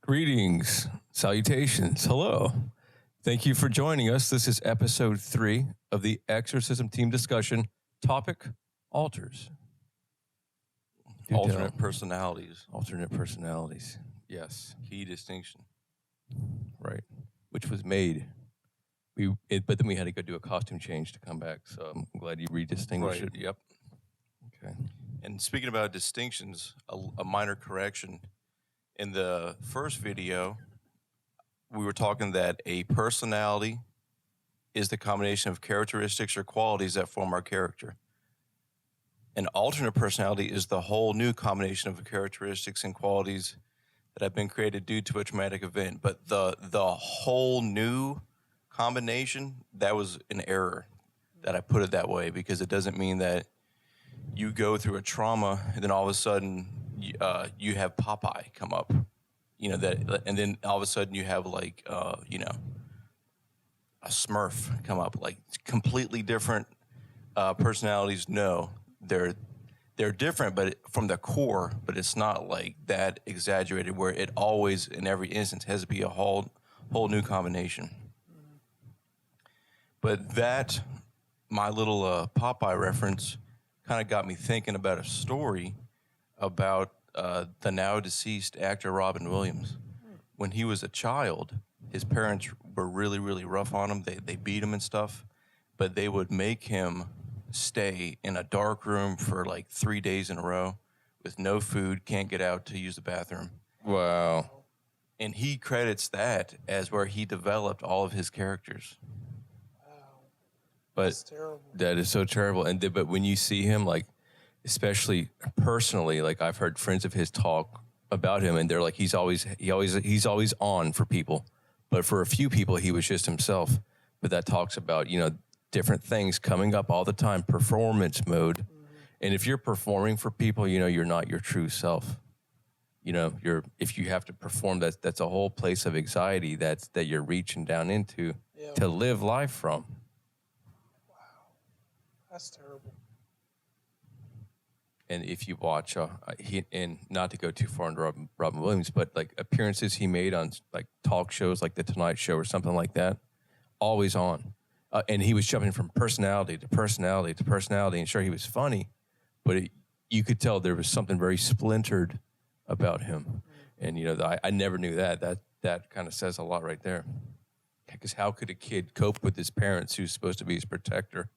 Greetings, salutations, hello. Thank you for joining us. This is episode 3 of the Exorcism Team discussion. Topic: alters. Do Alternate tell. personalities. Alternate personalities. Yes, Key distinction. right. Which was made. But then we had to go do a costume change to come back. So I'm glad you redistinguished it. Yep. Okay. And speaking about distinctions, a minor correction. In the first video, we were talking that a personality is the combination of characteristics or qualities that form our character. An alternate personality is the whole new combination of characteristics and qualities that have been created due to a traumatic event. But the whole new combination, that was an error that I put it that way, because it doesn't mean that you go through a trauma and then all of a sudden you have Popeye come up, and then all of a sudden you have a Smurf come up, like completely different personalities. No, they're different, but from the core, but it's not like that exaggerated where it always, in every instance, has to be a whole new combination. But that, my little Popeye reference, kind of got me thinking about a story about the now deceased actor Robin Williams. When he was a child, his parents were really, really rough on him. They beat him and stuff, but they would make him stay in a dark room for like 3 days in a row with no food, can't get out to use the bathroom. Wow. And he credits that as where he developed all of his characters. But That's terrible. that is so terrible. But when you see him, like, especially personally, like I've heard friends of his talk about him, and they're like, he's always on for people, but for a few people, he was just himself. But that talks about, different things coming up all the time, performance mode. Mm-hmm. And if you're performing for people, you're not your true self. If you have to perform, that's a whole place of anxiety that you're reaching down into to live life from. That's terrible. And if you watch, and not to go too far into Robin Williams, but like appearances he made on like talk shows like The Tonight Show or something like that, always on. And he was jumping from personality to personality to personality. And sure, he was funny, but you could tell there was something very splintered about him. And, I never knew that. That kind of says a lot right there. Because how could a kid cope with his parents who's supposed to be his protector,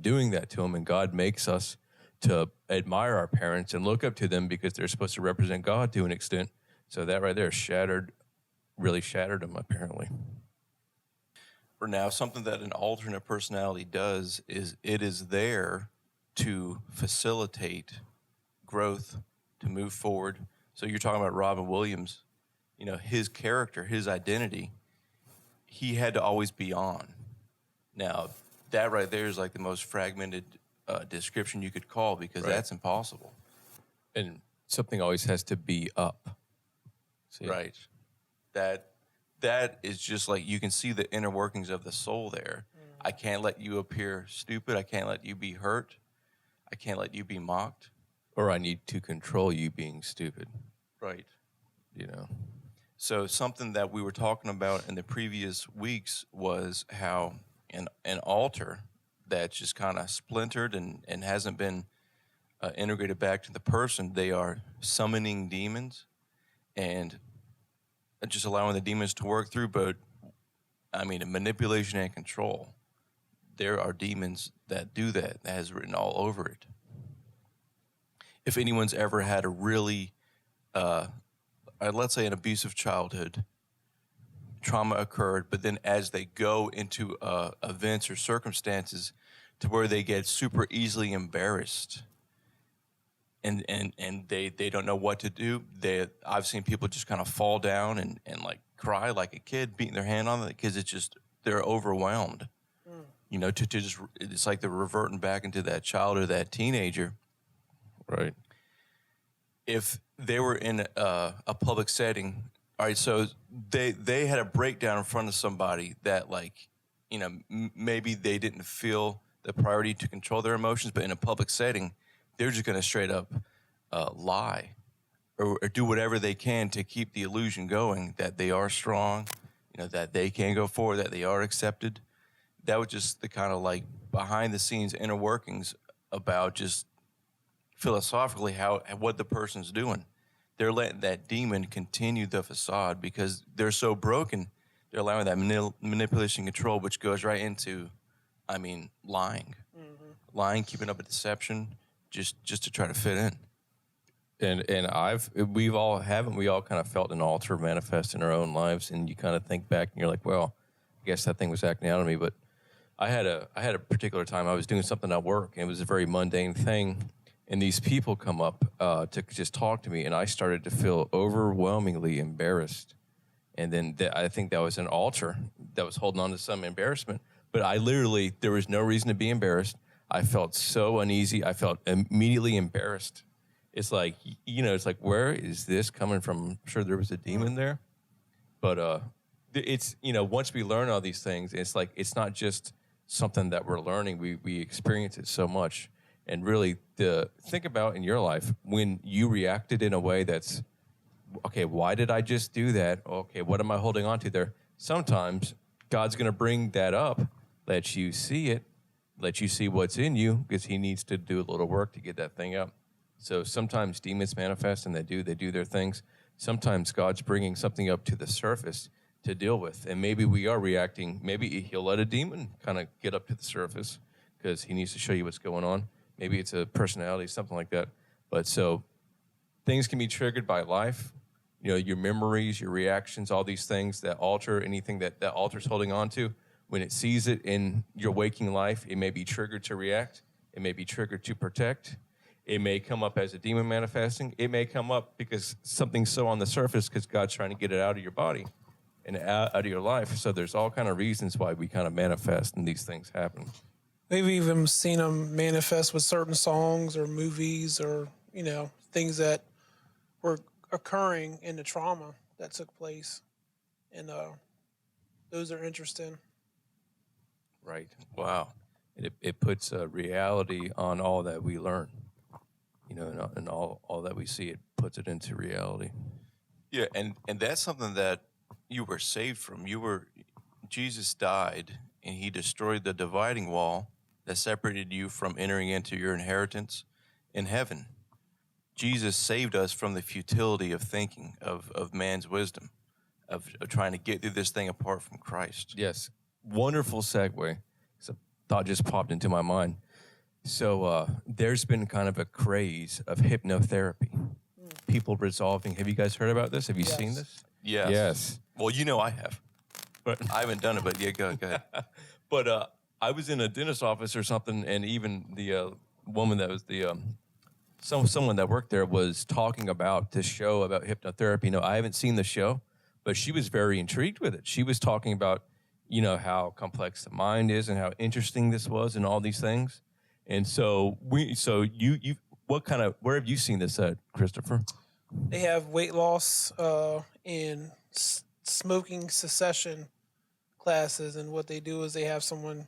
doing that to him? And God makes us to admire our parents and look up to them because they're supposed to represent God to an extent. So that right there really shattered him, apparently. For now, something that an alternate personality does is it is there to facilitate growth, to move forward. So you're talking about Robin Williams, his character, his identity, he had to always be on. Now, that right there is like the most fragmented description you could call, because that's impossible. And something always has to be up. See? Right. That is just like, you can see the inner workings of the soul there. I can't let you appear stupid. I can't let you be hurt. I can't let you be mocked. Or I need to control you being stupid. Right. So something that we were talking about in the previous weeks was how an altar that's just kind of splintered and hasn't been integrated back to the person, they are summoning demons and just allowing the demons to work through. But manipulation and control, there are demons that do that has written all over it. If anyone's ever had a really let's say an abusive childhood, trauma occurred, but then as they go into events or circumstances to where they get super easily embarrassed and they don't know what to do, I've seen people just kind of fall down and like cry like a kid, beating their hand on it, because it's just, they're overwhelmed. To just, it's like they're reverting back into that child or that teenager. Right. If they were in a public setting, all right, so they had a breakdown in front of somebody that, like, maybe they didn't feel the priority to control their emotions, but in a public setting, they're just going to straight up lie or do whatever they can to keep the illusion going that they are strong, that they can go forward, that they are accepted. That was just the kind of like behind the scenes inner workings about just philosophically what the person's doing. They're letting that demon continue the facade because they're so broken. They're allowing that manipulation control, which goes right into, lying, lying, keeping up a deception, just to try to fit in. And we all kind of felt an altar manifest in our own lives, and you kind of think back and you're like, well, I guess that thing was acting out on me. But I had a particular time I was doing something at work, and it was a very mundane thing, and these people come up to just talk to me, and I started to feel overwhelmingly embarrassed. And then I think that was an altar that was holding on to some embarrassment. But there was no reason to be embarrassed. I felt so uneasy. I felt immediately embarrassed. It's like, where is this coming from? I'm sure there was a demon there. But it's, once we learn all these things, it's like, it's not just something that we're learning. We experience it so much. And really, think about in your life when you reacted in a way that's, okay, why did I just do that? Okay, what am I holding on to there? Sometimes God's going to bring that up, let you see it, let you see what's in you, because he needs to do a little work to get that thing up. So sometimes demons manifest and they do their things. Sometimes God's bringing something up to the surface to deal with. And maybe we are reacting. Maybe he'll let a demon kind of get up to the surface because he needs to show you what's going on. Maybe it's a personality, something like that. But so things can be triggered by life. Your memories, your reactions, all these things that alter anything that altar's holding on to. When it sees it in your waking life, it may be triggered to react. It may be triggered to protect. It may come up as a demon manifesting. It may come up because something's so on the surface because God's trying to get it out of your body and out of your life. So there's all kind of reasons why we kind of manifest and these things happen. We've even seen them manifest with certain songs or movies or, things that were occurring in the trauma that took place. And those are interesting. Right. Wow. It puts a reality on all that we learn. And all that we see, it puts it into reality. Yeah, and that's something that you were saved from. Jesus died, and he destroyed the dividing wall that separated you from entering into your inheritance in heaven. Jesus saved us from the futility of thinking, of man's wisdom, of trying to get through this thing apart from Christ. Yes. Wonderful segue. A thought just popped into my mind. So there's been kind of a craze of hypnotherapy. People resolving. Have you guys heard about this? Have you seen this? Yes. Yes. Well, I have. But I haven't done it, but yeah, go ahead. But I was in a dentist's office or something, and even the woman that was someone that worked there was talking about this show about hypnotherapy. I haven't seen the show, but she was very intrigued with it. She was talking about, how complex the mind is and how interesting this was and all these things. And so you where have you seen this at, Christopher? They have weight loss and smoking cessation classes, and what they do is they have someone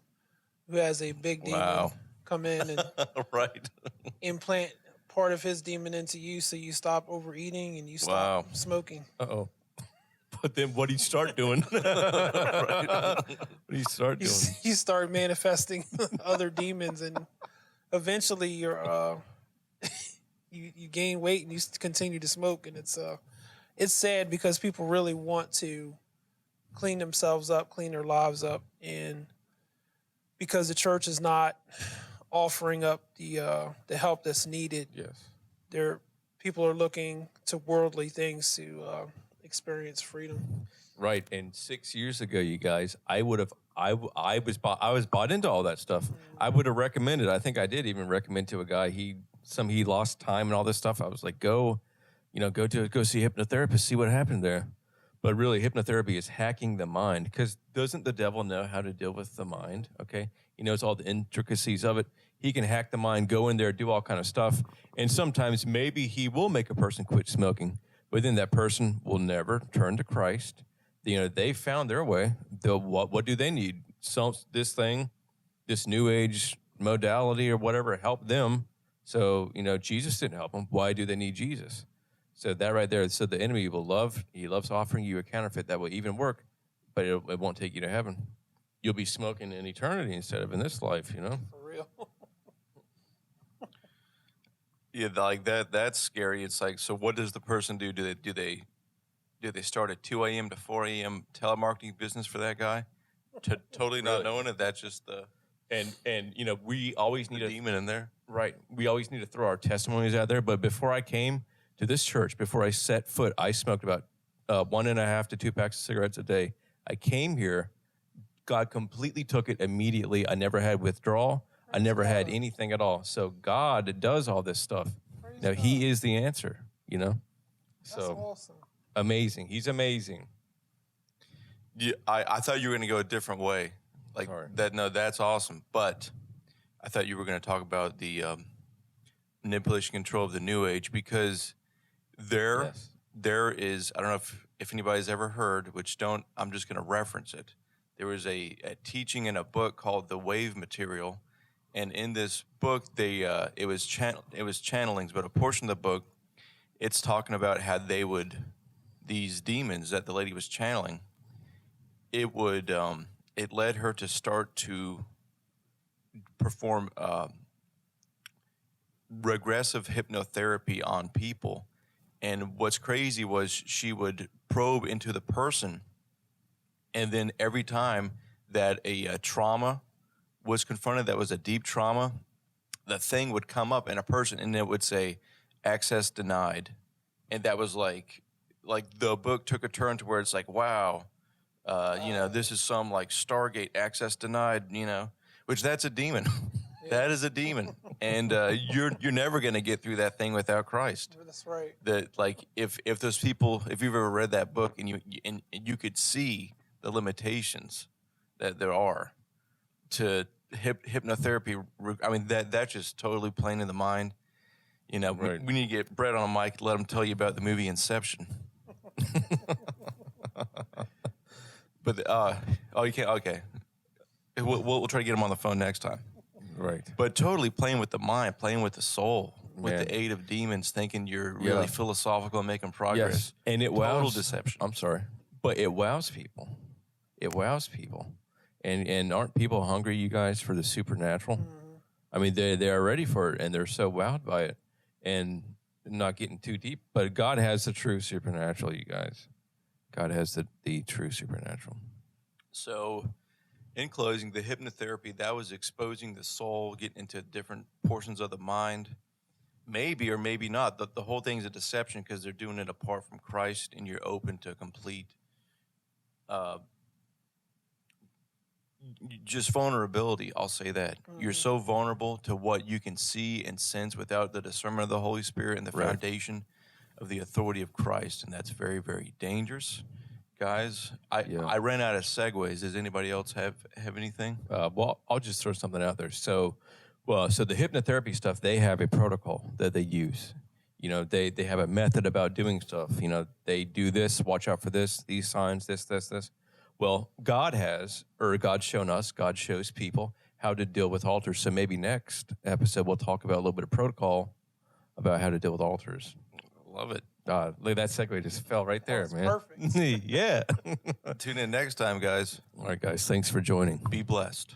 who has a big demon come in and right. implant part of his demon into you, so you stop overeating and you stop smoking. Uh-oh. But then what do you start doing? What do you start doing? You start manifesting other demons, and eventually you're you gain weight and you continue to smoke, and it's sad because people really want to clean themselves up, clean their lives up, and because the church is not offering up the help that's needed. Yes. People are looking to worldly things to experience freedom. Right. And 6 years ago, you guys, I was bought into all that stuff. I would have recommended. I think I did even recommend to a guy. He lost time and all this stuff. I was like, go see a hypnotherapist, see what happened there. But really, hypnotherapy is hacking the mind, because doesn't the devil know how to deal with the mind? Okay, he knows all the intricacies of it. He can hack the mind, go in there, do all kind of stuff, and sometimes maybe he will make a person quit smoking, but then that person will never turn to Christ. They found their way. What do they need? This new age modality or whatever help them. So Jesus didn't help them. Why do they need Jesus? So that right there, so the enemy he loves offering you a counterfeit that will even work, but it won't take you to heaven. You'll be smoking in eternity instead of in this life, you know? For real. Yeah, like that's scary. It's like, so what does the person do? Do they start at 2 a.m. to 4 a.m. telemarketing business for that guy? Totally not Really? knowing it. That's just the And you know, we always need demon in there. right. We always need to throw our testimonies out there. But before I came to this church, before I set foot, I smoked about 1.5 to 2 packs of cigarettes a day. I came here. God completely took it immediately. I never had withdrawal. I never had anything at all. So God does all this stuff. Praise Now God. He is the answer, you know? That's So awesome. amazing. He's amazing. Yeah, I thought you were going to go a different way. Like Sorry. that. No, that's awesome. But I thought you were going to talk about the manipulation control of the New Age, because there is, I don't know if anybody's ever heard, I'm just going to reference it. There was a teaching in a book called The Wave Material, and in this book it was channelings, but a portion of the book, it's talking about how these demons that the lady was channeling, it led her to start to perform regressive hypnotherapy on people. And what's crazy was she would probe into the person, and then every time that a trauma was confronted, that was a deep trauma, the thing would come up in a person, and it would say, access denied. And that was like the book took a turn to where it's like, wow, this is some like Stargate, access denied, which that's a demon. That is a demon. And you're never going to get through that thing without Christ. That's right. That, like, if those people, if you've ever read that book and you could see the limitations that there are to hypnotherapy, I mean, that's just totally plain in the mind. Right. We need to get Brett on a mic and let him tell you about the movie Inception. But you can't. Okay, we'll try to get him on the phone next time. Right. But totally playing with the mind, playing with the soul, with Man. the aid of demons, thinking you're really philosophical and making progress. Yes. And it Total wows. deception. I'm sorry. But it wows people. It wows people. And aren't people hungry, you guys, for the supernatural? Mm-hmm. I mean, they are ready for it, and they're so wowed by it. And not getting too deep, but God has the true supernatural, you guys. God has the true supernatural. So, in closing, the hypnotherapy, that was exposing the soul, getting into different portions of the mind. Maybe or maybe not. The whole thing is a deception because they're doing it apart from Christ, and you're open to complete just vulnerability. I'll say that. Mm-hmm. You're so vulnerable to what you can see and sense without the discernment of the Holy Spirit and the Right. foundation of the authority of Christ, and that's very, very dangerous. Guys, I ran out of segues. Does anybody else have anything? Well, I'll just throw something out there. So the hypnotherapy stuff, they have a protocol that they use. They have a method about doing stuff. They do this, watch out for this, these signs, this. Well, God's shown us, God shows people how to deal with altars. So maybe next episode we'll talk about a little bit of protocol about how to deal with altars. Love it. Look, that segue just fell right there, was man. perfect. Yeah. Tune in next time, guys. All right, guys. Thanks for joining. Be blessed.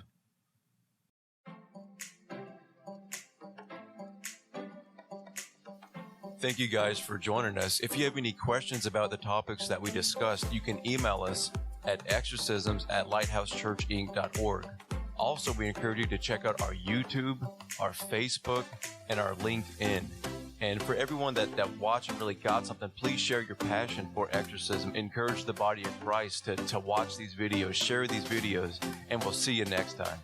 Thank you guys for joining us. If you have any questions about the topics that we discussed, you can email us at exorcisms@lighthousechurchinc.org. Also, we encourage you to check out our YouTube, our Facebook, and our LinkedIn. And for everyone that watched and really got something, please share your passion for exorcism. Encourage the body of Christ to watch these videos, share these videos, and we'll see you next time.